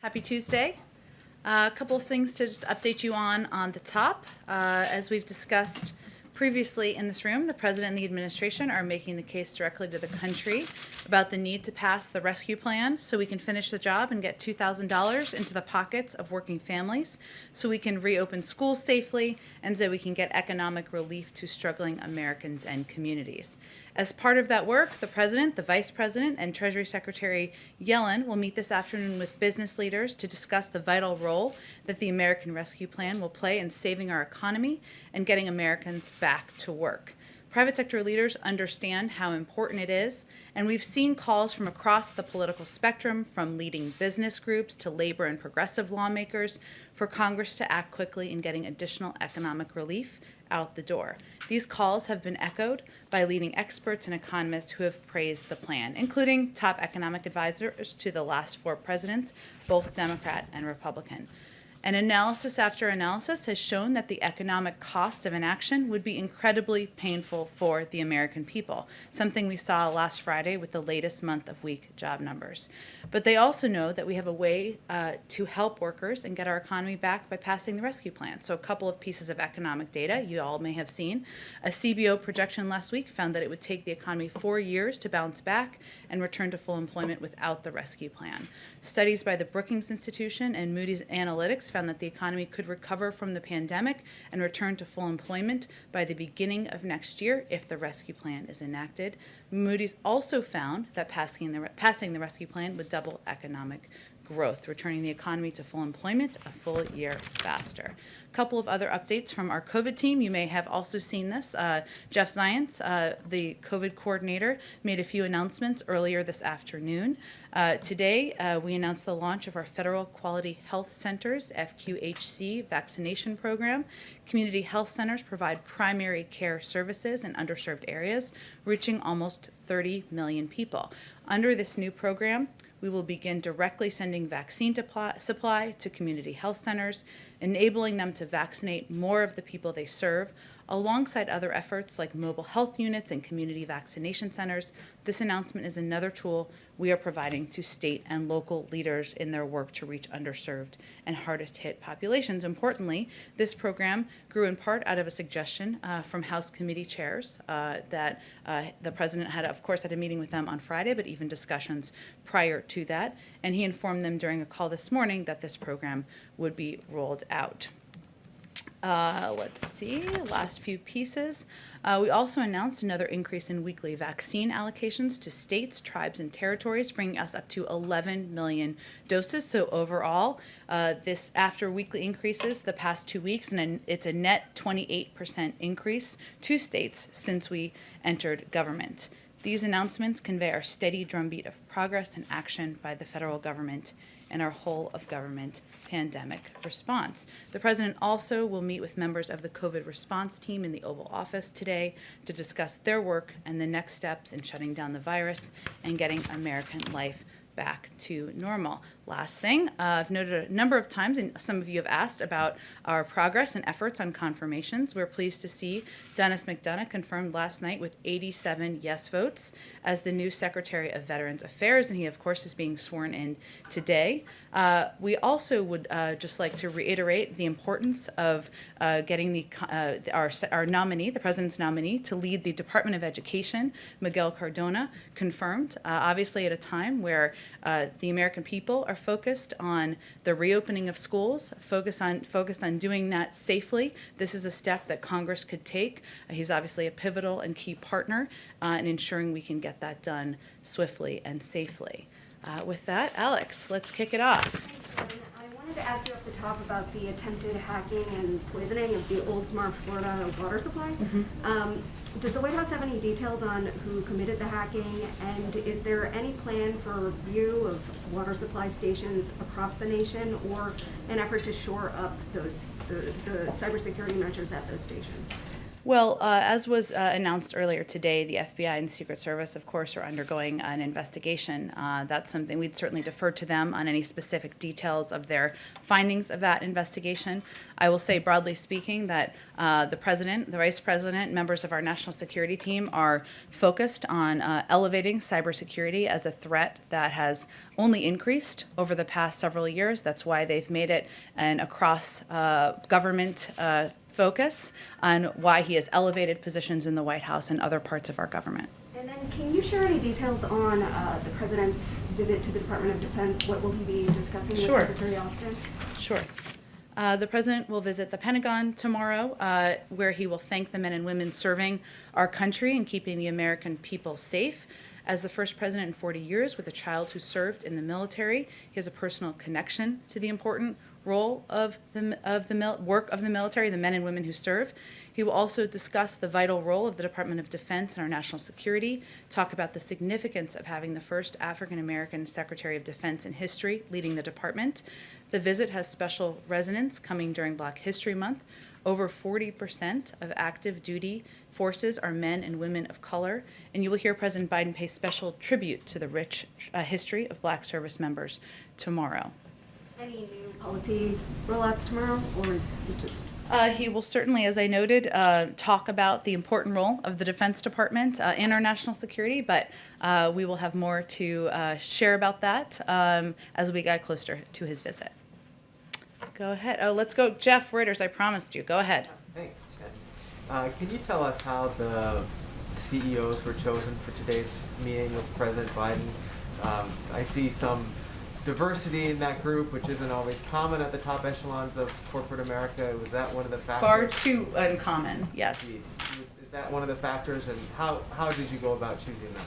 Happy Tuesday. A couple of things to just update you on the top. As we've discussed previously in this room, the President and the administration are making the case directly to the country about the need to pass the rescue plan so we can finish the job and get $2,000 into the pockets of working families, so we can reopen schools safely, and so we can get economic relief to struggling Americans and communities. As part of that work, the President, the Vice President, and Treasury Secretary Yellen will meet this afternoon with business leaders to discuss the vital role that the American Rescue Plan will play in saving our economy and getting Americans back to work. Private sector leaders understand how important it is, and we've seen calls from across the political spectrum, from leading business groups to labor and progressive lawmakers, for Congress to act quickly in getting additional economic relief out the door. These calls have been echoed by leading experts and economists who have praised the plan, including top economic advisors to the last four presidents, both Democrat and Republican. And analysis after analysis has shown that the economic cost of inaction would be incredibly painful for the American people, something we saw last Friday with the latest month of weak job numbers. But they also know that we have a way to help workers and get our economy back by passing the rescue plan. So a couple of pieces of economic data you all may have seen. A CBO projection last week found that it would take the economy 4 years to bounce back and return to full employment without the rescue plan. Studies by the Brookings Institution and Moody's Analytics found that the economy could recover from the pandemic and return to full employment by the beginning of next year if the rescue plan is enacted. Moody's also found that passing the rescue plan would double economic growth, returning the economy to full employment a full year faster. A couple of other updates from our COVID team. You may have also seen this. Jeff Zients, the COVID coordinator, made a few announcements earlier this afternoon. Today, we announced the launch of our Federal Quality Health Centers, FQHC, vaccination program. Community health centers provide primary care services in underserved areas, reaching almost 30 million people. Under this new program, we will begin directly sending vaccine supply to community health centers, enabling them to vaccinate more of the people they serve, alongside other efforts like mobile health units and community vaccination centers. This announcement is another tool we are providing to state and local leaders in their work to reach underserved and hardest hit populations. Importantly, this program grew in part out of a suggestion from House committee chairs that the President had a meeting with them on Friday, but even discussions prior to that. And he informed them during a call this morning that this program would be rolled out. Let's see, last few pieces. We also announced another increase in weekly vaccine allocations to states, tribes, and territories, bringing us up to 11 million doses. So overall, this after weekly increases the past 2 weeks, and it's a net 28% increase to states since we entered government. These announcements convey our steady drumbeat of progress and action by the federal government and our whole of government pandemic response. The President also will meet with members of the COVID response team in the Oval Office today to discuss their work and the next steps in shutting down the virus and getting American life back to normal. Last thing, I've noted a number of times, and some of you have asked about our progress and efforts on confirmations. We're pleased to see Dennis McDonough confirmed last night with 87 yes votes as the new Secretary of Veterans Affairs, and he, of course, is being sworn in today. We also would just like to reiterate the importance of getting our nominee, the President's nominee, to lead the Department of Education, Miguel Cardona, confirmed, obviously at a time where the American people are focused on the reopening of schools, focused on doing that safely. This is a step that Congress could take. He's obviously a pivotal and key partner in ensuring we can get that done swiftly and safely. With that, Alex, let's kick it off. Thanks, Gordon. I wanted to ask you off the top about the attempted hacking and poisoning of the Oldsmar, Florida water supply. Does the White House have any details on who committed the hacking, and is there any plan for review of water supply stations across the nation, or an effort to shore up the cybersecurity measures at those stations? Well, as was announced earlier today, the FBI and the Secret Service, of course, are undergoing an investigation. That's something we'd certainly defer to them on any specific details of their findings of that investigation. I will say, broadly speaking, that the President, the Vice President, members of our national security team are focused on elevating cybersecurity as a threat that has only increased over the past several years. That's why they've made it an across government focus on why he has elevated positions in the White House and other parts of our government. And then can you share any details on the President's visit to the Department of Defense? What will he be discussing with Sure. Secretary Austin? Sure. The President will visit the Pentagon tomorrow, where he will thank the men and women serving our country and keeping the American people safe. As the first president in 40 years with a child who served in the military, he has a personal connection to the important role of the work of the military, the men and women who serve. He will also discuss the vital role of the Department of Defense in our national security, talk about the significance of having the first African-American Secretary of Defense in history leading the department. The visit has special resonance coming during Black History Month. Over 40% of active duty forces are men and women of color, and you will hear President Biden pay special tribute to the rich history of Black service members tomorrow. Any new policy rollouts tomorrow, or is it just? He will certainly, as I noted, talk about the important role of the Defense Department in our national security, but we will have more to share about that as we get closer to his visit. Go ahead. Oh, let's go. Jeff Ritters, I promised you. Go ahead. Thanks, Jen. Can you tell us how the CEOs were chosen for today's meeting with President Biden? I see some diversity in that group, which isn't always common at the top echelons of corporate America. Was that one of the factors? Far too uncommon, yes. Is that one of the factors, and how did you go about choosing them?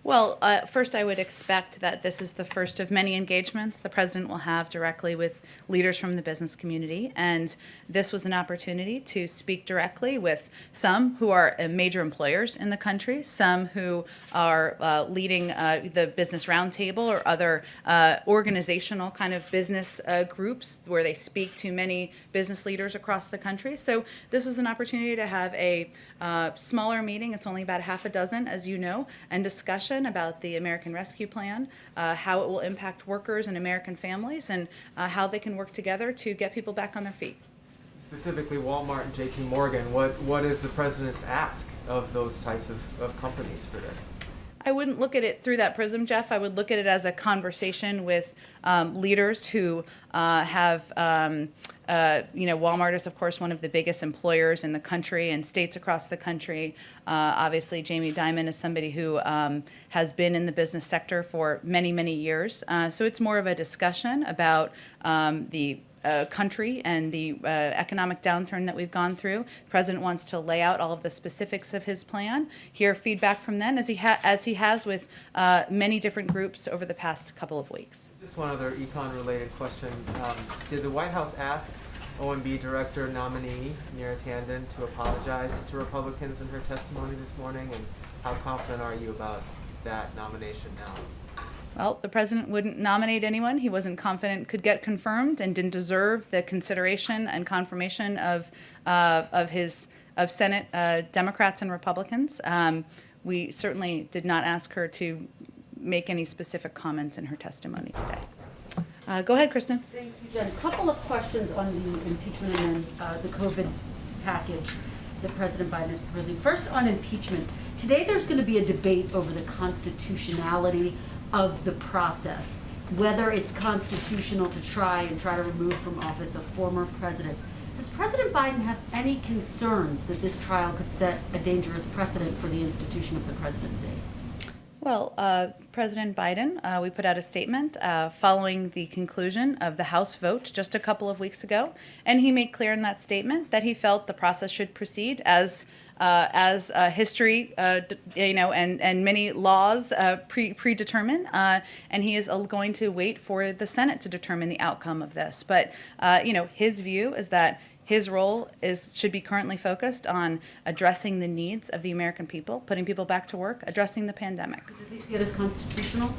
Well, first I would expect that this is the first of many engagements the president will have directly with leaders from the business community, and this was an opportunity to speak directly with some who are major employers in the country, some who are leading the Business Roundtable or other organizational kind of business groups where they speak to many business leaders across the country. So this was an opportunity to have a smaller meeting. It's only about half a dozen, as you know, and discussion about the American Rescue Plan, how it will impact workers and American families, and how they can work together to get people back on their feet. Specifically, Walmart and J.P. Morgan, what is the president's ask of those types of companies for this? I wouldn't look at it through that prism, Jeff. I would look at it as a conversation with leaders who have, Walmart is, of course, one of the biggest employers in the country and states across the country. Obviously, Jamie Dimon is somebody who has been in the business sector for many, many years. So it's more of a discussion about the country and the economic downturn that we've gone through. The president wants to lay out all of the specifics of his plan, hear feedback from them, as he has with many different groups over the past couple of weeks. Just one other econ-related question. Did the White House ask OMB Director nominee Neera Tanden to apologize to Republicans in her testimony this morning, and how confident are you about that nomination now? Well, the president wouldn't nominate anyone he wasn't confident could get confirmed and didn't deserve the consideration and confirmation of Senate Democrats and Republicans. We certainly did not ask her to make any specific comments in her testimony today. Go ahead, Kristen. Thank you, Jen. A couple of questions on the impeachment and then the COVID package that President Biden is proposing. First, on impeachment. Today there's going to be a debate over the constitutionality of the process, whether it's constitutional to try to remove from office a former president. Does President Biden have any concerns that this trial could set a dangerous precedent for the institution of the presidency? Well, President Biden, we put out a statement following the conclusion of the House vote just a couple of weeks ago, and he made clear in that statement that he felt the process should proceed as history, and many laws predetermine, and he is going to wait for the Senate to determine the outcome of this. But his view is that his role should be currently focused on addressing the needs of the American people, putting people back to work, addressing the pandemic. Does he see it as constitutional?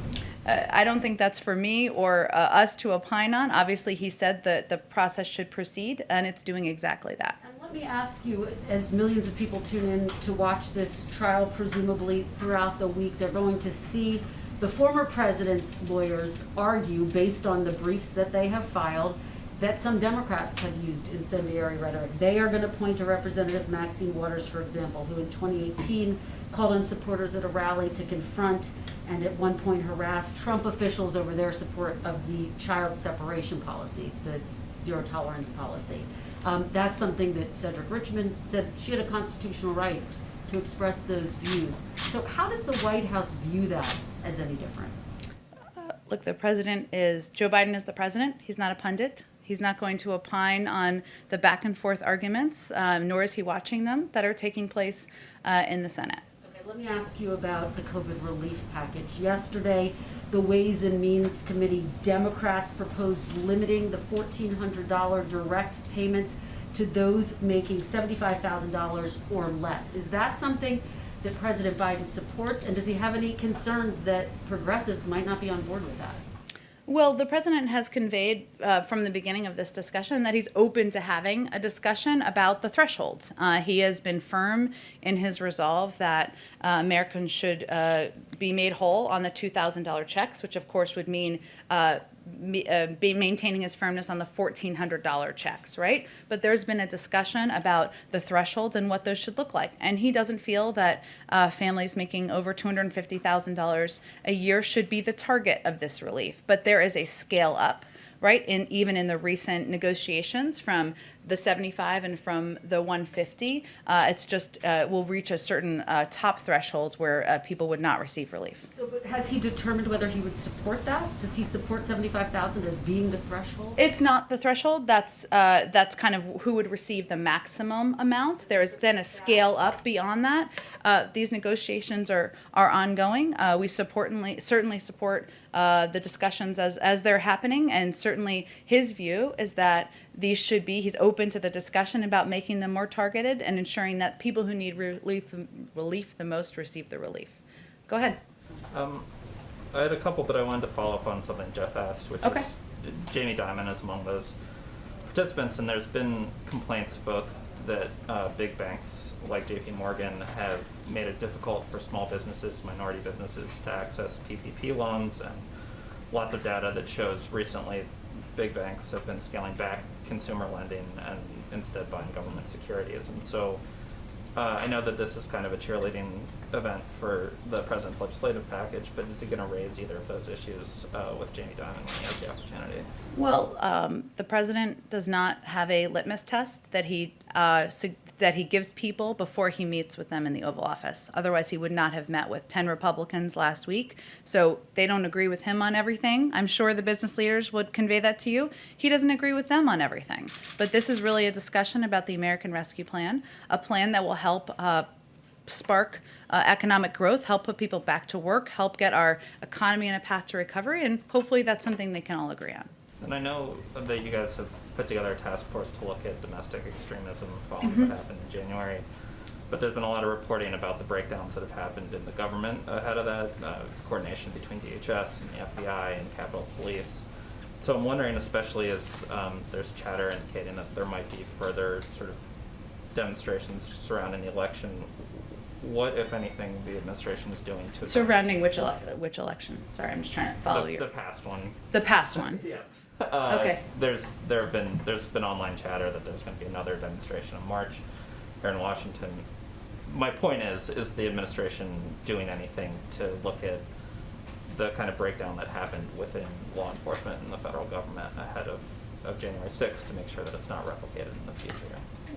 I don't think that's for me or us to opine on. Obviously, he said that the process should proceed, and it's doing exactly that. And Let me ask you, as millions of people tune in to watch this trial, presumably throughout the week, they're going to see the former president's lawyers argue, based on the briefs that they have filed, that some Democrats have used incendiary rhetoric. They are going to point to Representative Maxine Waters, for example, who in 2018 called on supporters at a rally to confront and at one point harassed Trump officials over their support of the child separation policy, the zero tolerance policy. That's something that Cedric Richmond said she had a constitutional right to express those views. So how does the White House view that as any different? Look, Joe Biden is the president. He's not a pundit. He's not going to opine on the back and forth arguments, nor is he watching them that are taking place in the Senate. Okay, let me ask you about the COVID relief package. Yesterday, the Ways and Means Committee Democrats proposed limiting the $1,400 direct payments to those making $75,000 or less. Is that something that President Biden supports, and does he have any concerns that progressives might not be on board with that? Well, the president has conveyed from the beginning of this discussion that he's open to having a discussion about the thresholds. He has been firm in his resolve that Americans should be made whole on the $2,000 checks, which of course would mean maintaining his firmness on the $1,400 checks, right? But there's been a discussion about the thresholds and what those should look like. And he doesn't feel that families making over $250,000 a year should be the target of this relief. But there is a scale up, right? Even in the recent negotiations from the 75 and from the 150, it's just will reach a certain top threshold where people would not receive relief. So, but has he determined whether he would support that? Does he support 75,000 as being the threshold? It's not the threshold. That's kind of who would receive the maximum amount. There is then a scale up beyond that. These negotiations are ongoing. We certainly support the discussions as they're happening, and certainly his view is that he's open to the discussion about making them more targeted and ensuring that people who need relief the most receive the relief. Go ahead. I had a couple, but I wanted to follow up on something Jeff asked, which Okay. is Jamie Dimon is among those participants, and there's been complaints both that big banks like JP Morgan have made it difficult for small businesses, minority businesses to access PPP loans, and lots of data that shows recently big banks have been scaling back consumer lending and instead buying government securities. And so I know that this is kind of a cheerleading event for the president's legislative package, but is he going to raise either of those issues with Jamie Dimon when he has the opportunity? Well, the president does not have a litmus test that he gives people before he meets with them in the Oval Office. Otherwise, he would not have met with 10 Republicans last week. So they don't agree with him on everything. I'm sure the business leaders would convey that to you. He doesn't agree with them on everything. But this is really a discussion about the American Rescue Plan, a plan that will help spark economic growth, help put people back to work, help get our economy on a path to recovery, and hopefully that's something they can all agree on. And I know that you guys have put together a task force to look at domestic extremism following what happened in January. But there's been a lot of reporting about the breakdowns that have happened in the government ahead of that, coordination between DHS and the FBI and Capitol Police. So I'm wondering, especially as there's chatter indicating that there might be further sort of demonstrations surrounding the election, what, if anything, the administration is doing to Surrounding which election? Sorry, I'm just trying to follow you. the past one. The past one. Yes. Okay. There's been online chatter that there's going to be another demonstration in March here in Washington. My point is the administration doing anything to look at the kind of breakdown that happened within law enforcement and the federal government ahead of January 6th to make sure that it's not replicated in the future?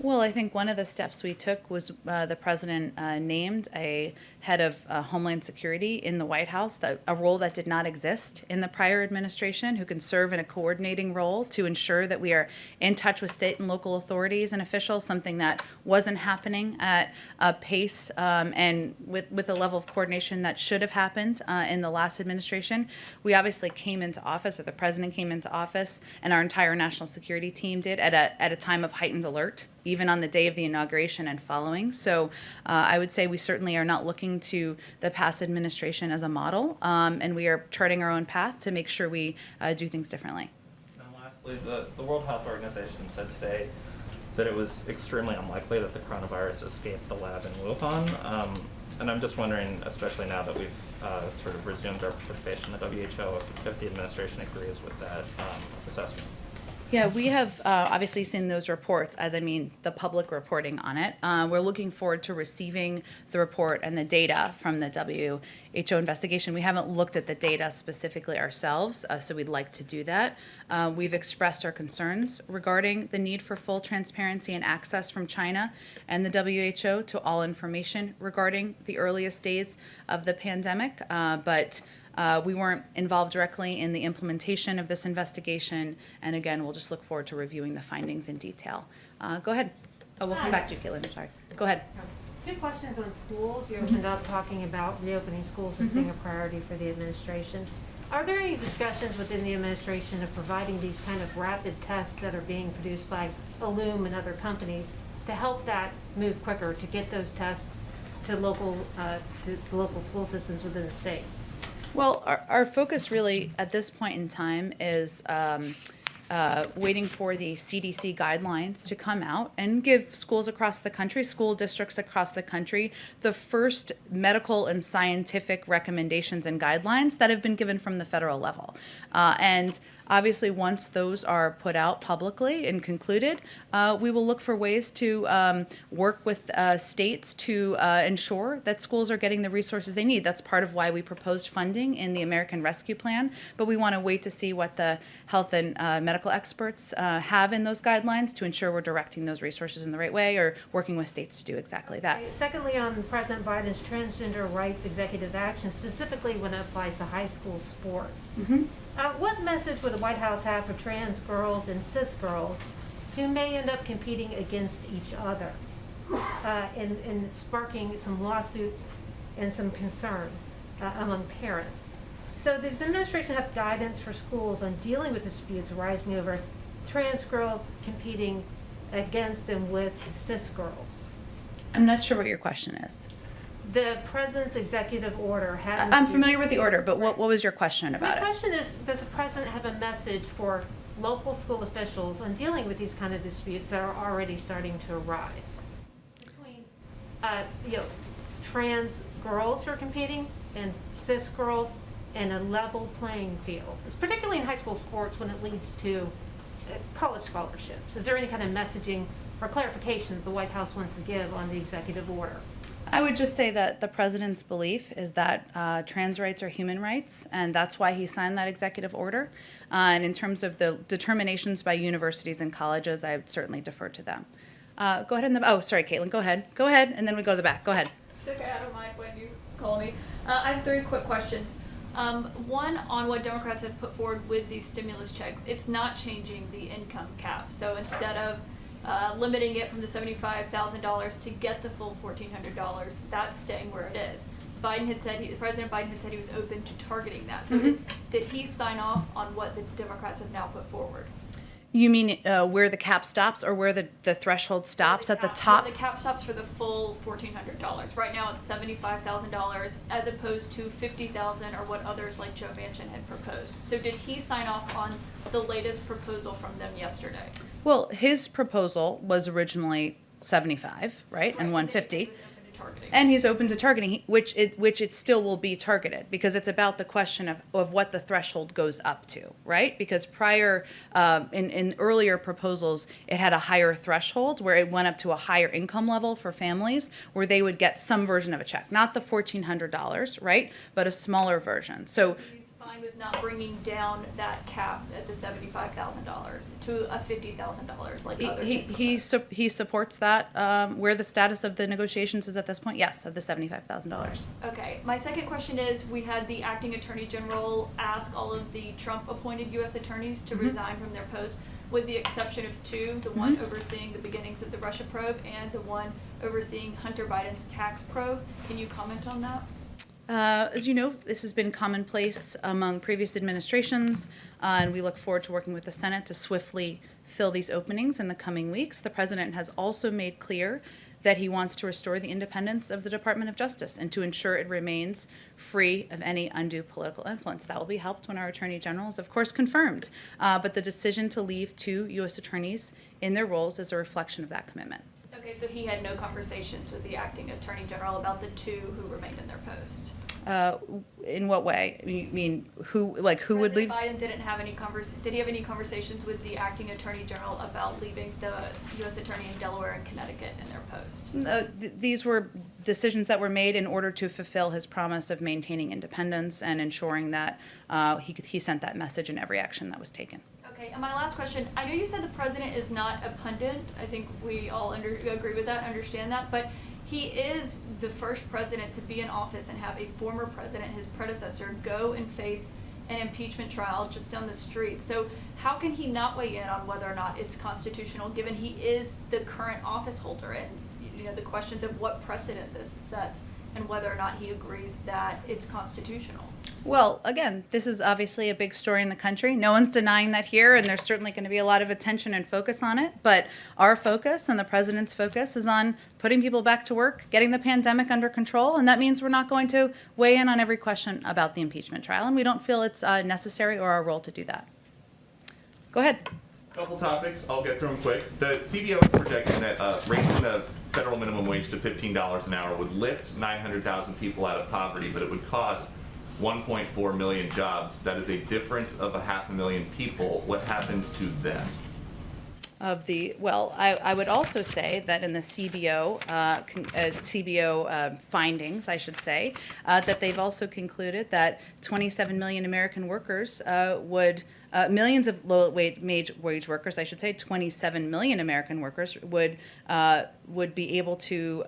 Well, I think one of the steps we took was the president named a head of Homeland Security in the White House, a role that did not exist in the prior administration, who can serve in a coordinating role to ensure that we are in touch with state and local authorities and officials, something that wasn't happening at a pace and with a level of coordination that should have happened in the last administration. We obviously came into office, or the president came into office, and our entire national security team did at a time of heightened alert, even on the day of the inauguration and following. So I would say we certainly are not looking to the past administration as a model, and we are charting our own path to make sure we do things differently. And lastly, the World Health Organization said today that it was extremely unlikely that the coronavirus escaped the lab in Wuhan. And I'm just wondering, especially now that we've sort of resumed our participation in the WHO, if the administration agrees with that assessment. Yeah, we have obviously seen those reports, as I mean the public reporting on it. We're looking forward to receiving the report and the data from the WHO investigation. We haven't looked at the data specifically ourselves, so we'd like to do that. We've expressed our concerns regarding the need for full transparency and access from China and the WHO to all information regarding the earliest days of the pandemic, but we weren't involved directly in the implementation of this investigation, and again, we'll just look forward to reviewing the findings in detail. Go ahead. Oh, we'll come back to you, Caitlin. I'm sorry. Go ahead. Two questions on schools. You opened up talking about reopening schools as being a priority for the administration. Are there any discussions within the administration of providing these kind of rapid tests that are being produced by Illum and other companies to help that move quicker, to get those tests to the local school systems within the states? Well, our focus really at this point in time is waiting for the CDC guidelines to come out and give schools across the country, school districts across the country, the first medical and scientific recommendations and guidelines that have been given from the federal level. And obviously, once those are put out publicly and concluded, we will look for ways to work with states to ensure that schools are getting the resources they need. That's part of why we proposed funding in the American Rescue Plan, but we want to wait to see what the health and medical experts have in those guidelines to ensure we're directing those resources in the right way or working with states to do exactly that. Secondly, on President Biden's transgender rights executive action, specifically when it applies to high school sports. What message would the White House have for trans girls and cis girls who may end up competing against each other and sparking some lawsuits and some concern among parents? So does the administration have guidance for schools on dealing with disputes arising over trans girls competing against and with cis girls? I'm not sure what your question is. The president's executive order had. I'm familiar with the order, but what was your question about it? My question is, does the president have a message for local school officials on dealing with these kind of disputes that are already starting to arise between, trans girls who are competing and cis girls in a level playing field, particularly in high school sports when it leads to college scholarships? Is there any kind of messaging or clarification that the White House wants to give on the executive order? I would just say that the president's belief is that trans rights are human rights, and that's why he signed that executive order. And in terms of the determinations by universities and colleges, I would certainly defer to them. Go ahead. Oh, sorry, Caitlin, go ahead. Go ahead, and then we go to the back. Go ahead. It's okay, I don't mind when you call me. I have three quick questions. One on what Democrats have put forward with these stimulus checks. It's not changing the income cap. So instead of limiting it from the $75,000 to get the full $1,400, that's staying where it is. President Biden had said he was open to targeting that. So did he sign off on what the Democrats have now put forward? You mean where the cap stops or where the threshold stops at the top? The cap stops for the full $1,400. Right now it's $75,000 as opposed to $50,000 or what others like Joe Manchin had proposed. So did he sign off on the latest proposal from them yesterday? Well, his proposal was originally 75, right, and 150. And he's open to targeting, which it still will be targeted, because it's about the question of what the threshold goes up to, right? Because prior, in earlier proposals, it had a higher threshold where it went up to a higher income level for families where they would get some version of a check, not the $1,400, right, but a smaller version. So he's fine with not bringing down that cap at the $75,000 to a $50,000 like others. he supports that. Where the status of the negotiations is at this point, yes, of the $75,000. Okay, my second question is, we had the acting attorney general ask all of the Trump-appointed U.S. attorneys to resign from their post, with the exception of two, the one overseeing the beginnings of the Russia probe and the one overseeing Hunter Biden's tax probe. Can you comment on that? As you know, this has been commonplace among previous administrations, and we look forward to working with the Senate to swiftly fill these openings in the coming weeks. The president has also made clear that he wants to restore the independence of the Department of Justice and to ensure it remains free of any undue political influence. That will be helped when our Attorney General is, of course, confirmed. But the decision to leave 2 U.S. attorneys in their roles is a reflection of that commitment. Okay, so he had no conversations with the acting attorney general about the 2 who remained in their post? In what way? You mean who would leave? President Biden didn't have any did he have any conversations with the acting attorney general about leaving the U.S. attorney in Delaware and Connecticut in their post? These were decisions that were made in order to fulfill his promise of maintaining independence and ensuring that he sent that message in every action that was taken. Okay, and my last question, I know you said the president is not a pundit. I think we all agree with that, understand that, but he is the first president to be in office and have a former president, his predecessor, go and face an impeachment trial just down the street. So how can he not weigh in on whether or not it's constitutional, given he is the current office holder? And the questions of what precedent this sets and whether or not he agrees that it's constitutional. Well, again, this is obviously a big story in the country. No one's denying that here, and there's certainly going to be a lot of attention and focus on it. But our focus and the president's focus is on putting people back to work, getting the pandemic under control, and that means we're not going to weigh in on every question about the impeachment trial, and we don't feel it's necessary or our role to do that. Go ahead. Couple topics, I'll get through them quick. The CBO is projecting that raising the federal minimum wage to $15 an hour would lift 900,000 people out of poverty, but it would cost 1.4 million jobs. That is a difference of 500,000 people. What happens to them? I would also say that in the CBO findings, I should say, that they've also concluded that 27 million American workers millions of low-wage workers, I should say, 27 million American workers would be able to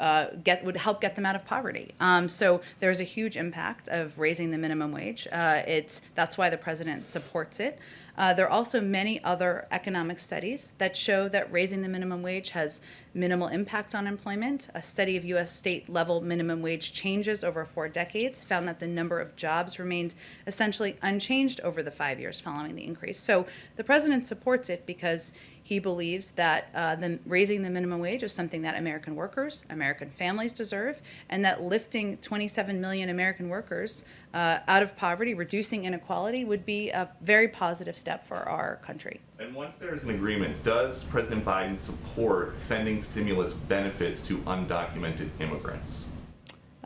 would help get them out of poverty. So there's a huge impact of raising the minimum wage. That's why the president supports it. There are also many other economic studies that show that raising the minimum wage has minimal impact on employment. A study of U.S. state-level minimum wage changes over 4 decades found that the number of jobs remained essentially unchanged over the 5 years following the increase. So the president supports it because he believes that raising the minimum wage is something that American workers, American families deserve, and that lifting 27 million American workers out of poverty, reducing inequality, would be a very positive step for our country. And once there's an agreement, does President Biden support sending stimulus benefits to undocumented immigrants?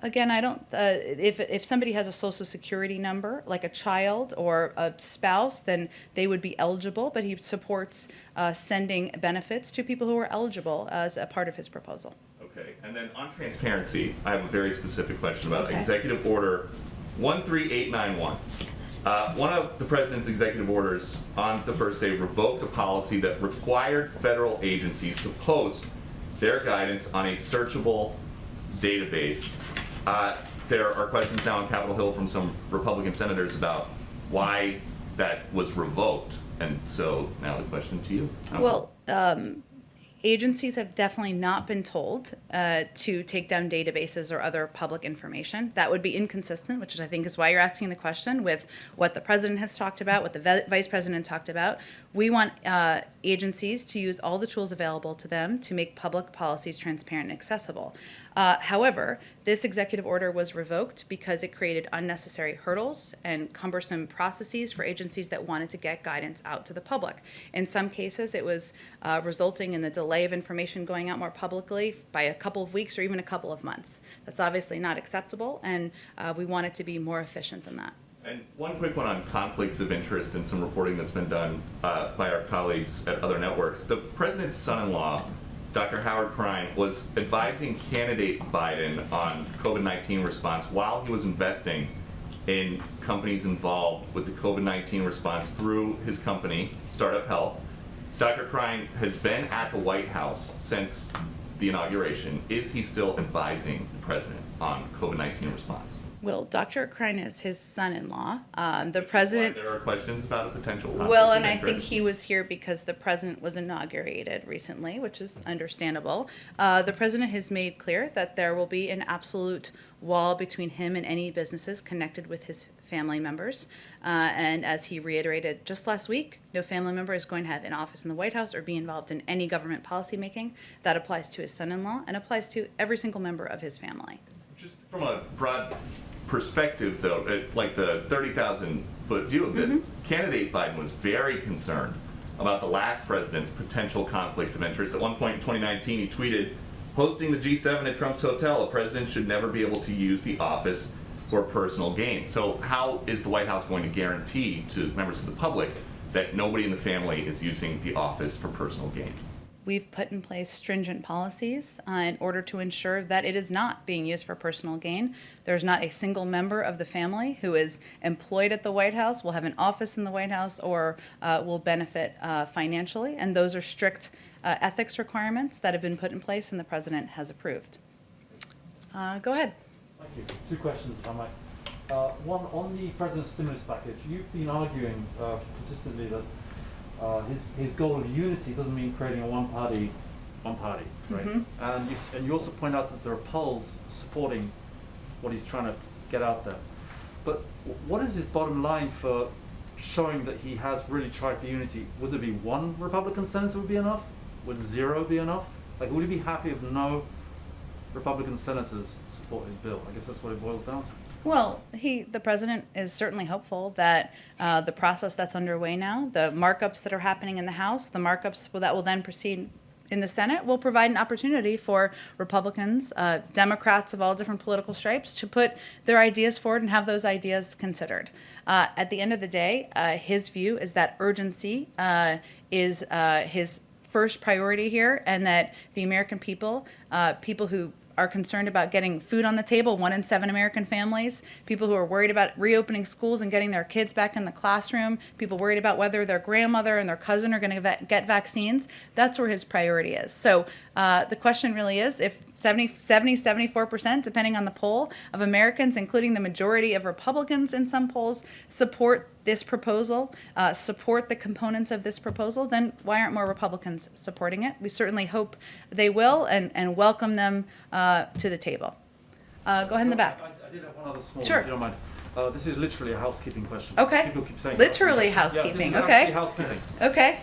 Again, I don't. If somebody has a Social Security number, like a child or a spouse, then they would be eligible. But he supports sending benefits to people who are eligible as a part of his proposal. Okay. And then on transparency, I have a very specific question about Okay. Executive Order 13891. One of the president's executive orders on the first day revoked a policy that required federal agencies to post their guidance on a searchable database. There are questions now on Capitol Hill from some Republican senators about why that was revoked. And so now the question to you. Well, agencies have definitely not been told to take down databases or other public information. That would be inconsistent, which I think is why you're asking the question, with what the president has talked about, what the vice president talked about. We want agencies to use all the tools available to them to make public policies transparent and accessible. However, this executive order was revoked because it created unnecessary hurdles and cumbersome processes for agencies that wanted to get guidance out to the public. In some cases, it was resulting in the delay of information going out more publicly by a couple of weeks or even a couple of months. That's obviously not acceptable, and we want it to be more efficient than that. And one quick one on conflicts of interest and some reporting that's been done by our colleagues at other networks. The president's son-in-law, Dr. Howard Krein, was advising candidate Biden on COVID-19 response while he was investing in companies involved with the COVID-19 response through his company, Startup Health. Dr. Krein has been at the White House since the inauguration. Is he still advising the president on COVID-19 response? Well, Dr. Krein is his son-in-law. The Which is president. why there are questions about a potential conflict Well, of and I think interest. he was here because the president was inaugurated recently, which is understandable. The president has made clear that there will be an absolute wall between him and any businesses connected with his family members. And as he reiterated just last week, no family member is going to have an office in the White House or be involved in any government policymaking. That applies to his son-in-law and applies to every single member of his family. Just from a broad perspective, though, like the 30,000-foot view of this, candidate Biden was very concerned about the last president's potential conflicts of interest. At one point in 2019, he tweeted, hosting the G7 at Trump's hotel, a president should never be able to use the office for personal gain. So how is the White House going to guarantee to members of the public that nobody in the family is using the office for personal gain? We've put in place stringent policies in order to ensure that it is not being used for personal gain. There's not a single member of the family who is employed at the White House, will have an office in the White House, or will benefit financially. And those are strict ethics requirements that have been put in place and the president has approved. Go ahead. Thank you. Two questions, if I might. One, on the president's stimulus package, you've been arguing consistently that his goal of unity doesn't mean creating a one party, right? And you also point out that there are polls supporting what he's trying to get out there. But what is his bottom line for showing that he has really tried for unity? Would there be one Republican senator would be enough? Would 0 be enough? Like, would he be happy if no Republican senators support his bill? I guess that's what it boils down to. Well, the president is certainly hopeful that the process that's underway now, the markups that are happening in the House, the markups that will then proceed in the Senate, will provide an opportunity for Republicans, Democrats of all different political stripes, to put their ideas forward and have those ideas considered. At the end of the day, his view is that urgency is his first priority here, and that the American people, people who are concerned about getting food on the table, 1 in 7 American families, people who are worried about reopening schools and getting their kids back in the classroom, people worried about whether their grandmother and their cousin are going to get vaccines, that's where his priority is. So the question really is, if 74%, depending on the poll, of Americans, including the majority of Republicans in some polls, support this proposal, support the components of this proposal, then why aren't more Republicans supporting it? We certainly hope they will and welcome them to the table. Go ahead in the back. I did have one other small Sure. one, if you don't mind. This is literally a housekeeping question. Okay. People keep saying Literally housekeeping. housekeeping, Yeah, this is okay. actually housekeeping. Okay.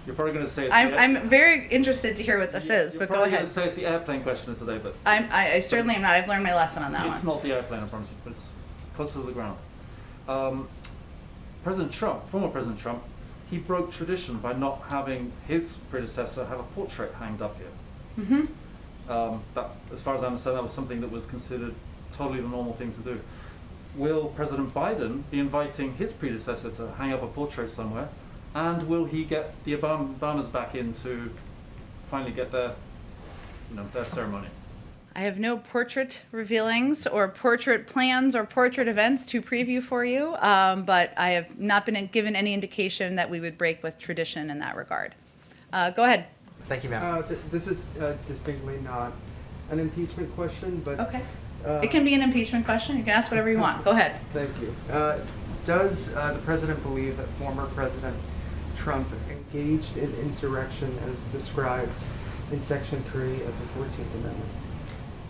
You're probably going to say it's I'm very interested to hear what this is, You're but go probably ahead. going to say it's the airplane question of today, but I certainly am not. I've learned my lesson on that it's one. not the airplane, I promise you, but it's close to the ground. President Trump, former President Trump, he broke tradition by not having his predecessor have a portrait hanged up here. That, as far as I understand, that was something that was considered totally the normal thing to do. Will President Biden be inviting his predecessor to hang up a portrait somewhere? And will he get the Obamas back in to finally get their ceremony? I have no portrait revealings or portrait plans or portrait events to preview for you, but I have not been given any indication that we would break with tradition in that regard. Go ahead. Thank you, ma'am. This is distinctly not an impeachment question, but Okay. It can be an impeachment question. You can ask whatever you want. Go ahead. thank you. Does the president believe that former President Trump engaged in insurrection as described in Section 3 of the 14th Amendment?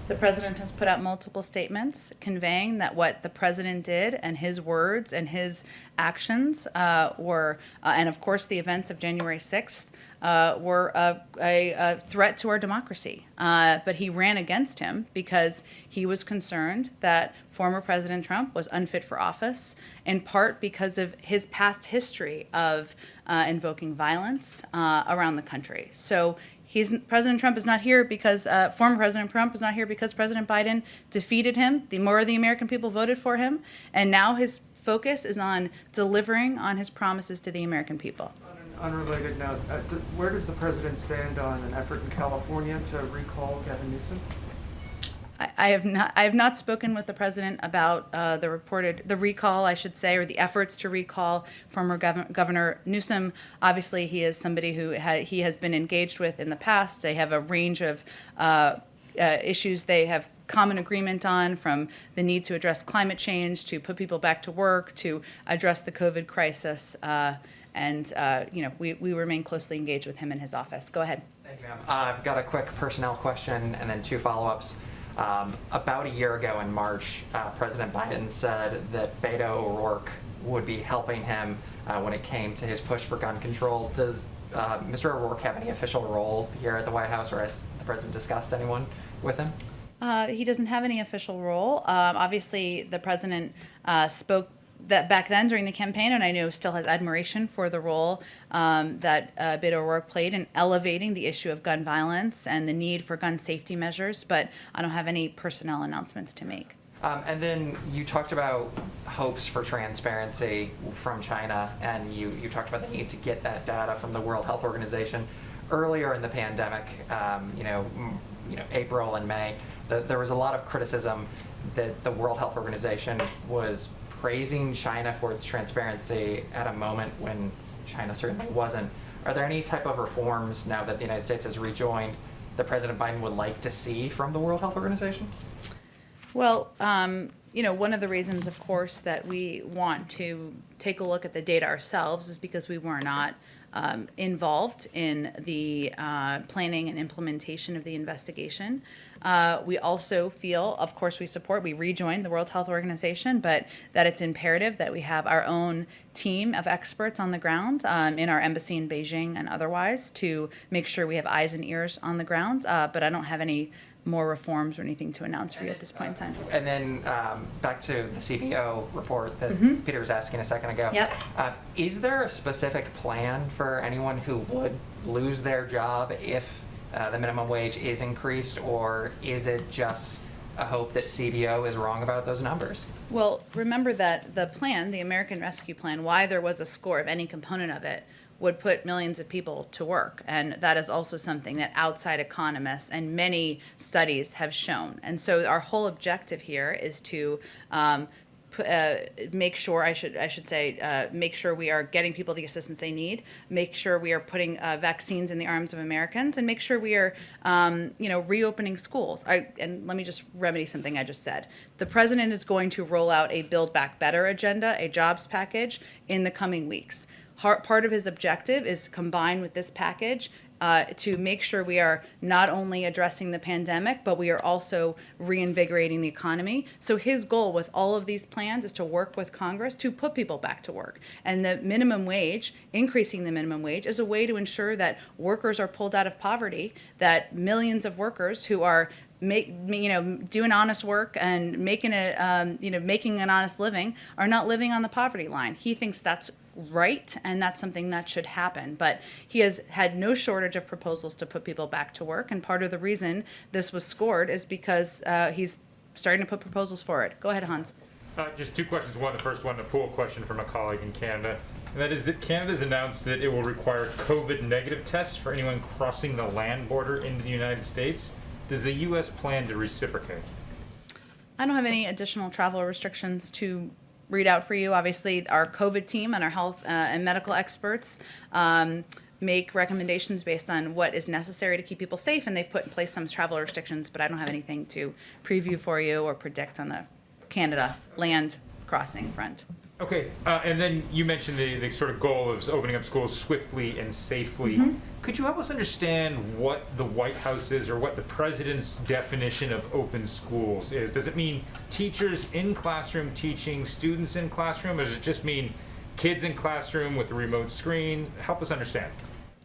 The president has put out multiple statements conveying that what the president did and his words and his actions were, and of course the events of January 6th, were a threat to our democracy. But he ran against him because he was concerned that former President Trump was unfit for office, in part because of his past history of invoking violence around the country. So President Trump is not here because former President Trump is not here because President Biden defeated him. More of the American people voted for him, and now his focus is on delivering on his promises to the American people. On an unrelated note, where does the president stand on an effort in California to recall Gavin Newsom? I have not spoken with the president about the recall, I should say, or the efforts to recall former Governor Newsom. Obviously, he is somebody who he has been engaged with in the past. They have a range of issues they have common agreement on, from the need to address climate change, to put people back to work, to address the COVID crisis. We remain closely engaged with him in his office. Go ahead. Thank you, ma'am. I've got a quick personnel question and then 2 follow-ups. About a year ago in March, President Biden said that Beto O'Rourke would be helping him when it came to his push for gun control. Does Mr. O'Rourke have any official role here at the White House, or has the president discussed anyone with him? He doesn't have any official role. Obviously, the president spoke that back then during the campaign, and I know still has admiration for the role that Beto O'Rourke played in elevating the issue of gun violence and the need for gun safety measures, but I don't have any personnel announcements to make. And then you talked about hopes for transparency from China, and you talked about the need to get that data from the World Health Organization. Earlier in the pandemic, April and May, there was a lot of criticism that the World Health Organization was praising China for its transparency at a moment when China certainly wasn't. Are there any type of reforms now that the United States has rejoined that President Biden would like to see from the World Health Organization? Well, one of the reasons, of course, that we want to take a look at the data ourselves is because we were not involved in the planning and implementation of the investigation. We also feel, of course, we rejoined the World Health Organization, but that it's imperative that we have our own team of experts on the ground in our embassy in Beijing and otherwise to make sure we have eyes and ears on the ground. But I don't have any more reforms or anything to announce for you at this point in time. And then back to the CBO report that Peter was asking a second ago. Yep. Is there a specific plan for anyone who would lose their job if the minimum wage is increased, or is it just a hope that CBO is wrong about those numbers? Well, remember that the plan, the American Rescue Plan, why there was a score of any component of it, would put millions of people to work. And that is also something that outside economists and many studies have shown. And so our whole objective here is to make sure, make sure we are getting people the assistance they need, make sure we are putting vaccines in the arms of Americans, and make sure we are, reopening schools. And let me just remedy something I just said. The president is going to roll out a Build Back Better agenda, a jobs package, in the coming weeks. Part of his objective is combined with this package to make sure we are not only addressing the pandemic, but we are also reinvigorating the economy. So his goal with all of these plans is to work with Congress to put people back to work. And the minimum wage, increasing the minimum wage, is a way to ensure that workers are pulled out of poverty, that millions of workers who are doing honest work and making an honest living are not living on the poverty line. He thinks that's right, and that's something that should happen. But he has had no shortage of proposals to put people back to work, and part of the reason this was scored is because he's starting to put proposals forward. Go ahead, Hans. Just two questions. The first one, a pool question from a colleague in Canada. And that is that Canada's announced that it will require COVID negative tests for anyone crossing the land border into the United States. Does the U.S. plan to reciprocate? I don't have any additional travel restrictions to read out for you. Obviously, our COVID team and our health and medical experts make recommendations based on what is necessary to keep people safe, and they've put in place some travel restrictions, but I don't have anything to preview for you or predict on the Canada land crossing front. Okay, and then you mentioned the sort of goal of opening up schools swiftly and safely. Mm-hmm. Could you help us understand what the White House is, or what the president's definition of open schools is? Does it mean teachers in classroom teaching students in classroom, or does it just mean kids in classroom with a remote screen? Help us understand.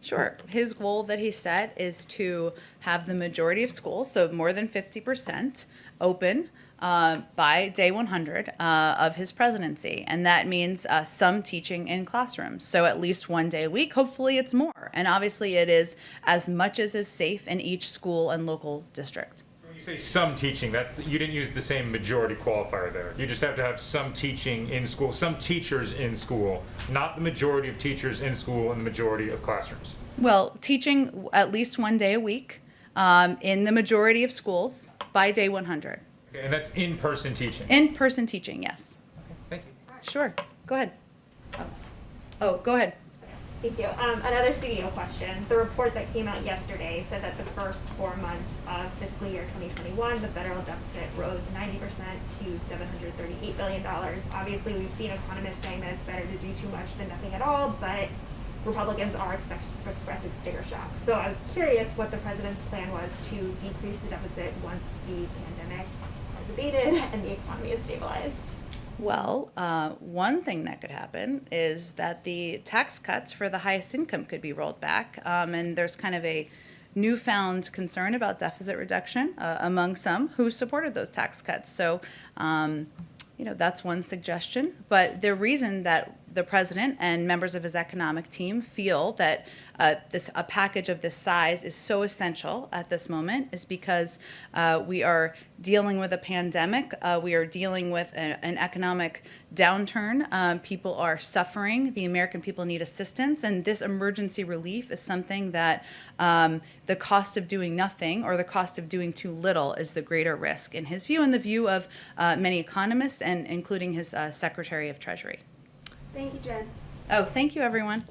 Sure. His goal that he set is to have the majority of schools, so more than 50%, open by day 100 of his presidency. And that means some teaching in classrooms. So at least one day a week. Hopefully it's more. And obviously it is as much as is safe in each school and local district. So when you say some teaching, you didn't use the same majority qualifier there. You just have to have some teaching in school, some teachers in school, not the majority of teachers in school and the majority of classrooms. Well, teaching at least one day a week in the majority of schools by day 100. Okay, and that's in-person teaching? In-person teaching, yes. Okay, thank you. Sure. Go ahead. Oh, go ahead. Thank you. Another CEO question. The report that came out yesterday said that the first 4 months of fiscal year 2021, the federal deficit rose 90% to $738 billion. Obviously, we've seen economists saying that it's better to do too much than nothing at all, but Republicans are expressing sticker shock. So I was curious what the president's plan was to decrease the deficit once the pandemic has abated and the economy is stabilized. Well, one thing that could happen is that the tax cuts for the highest income could be rolled back, and there's kind of a newfound concern about deficit reduction among some who supported those tax cuts. So, that's one suggestion. But the reason that the president and members of his economic team feel that a package of this size is so essential at this moment is because we are dealing with a pandemic. We are dealing with an economic downturn. People are suffering. The American people need assistance. And this emergency relief is something that the cost of doing nothing or the cost of doing too little is the greater risk, in his view and the view of many economists, and including his Secretary of Treasury. Thank you, Jen. Oh, thank you, everyone.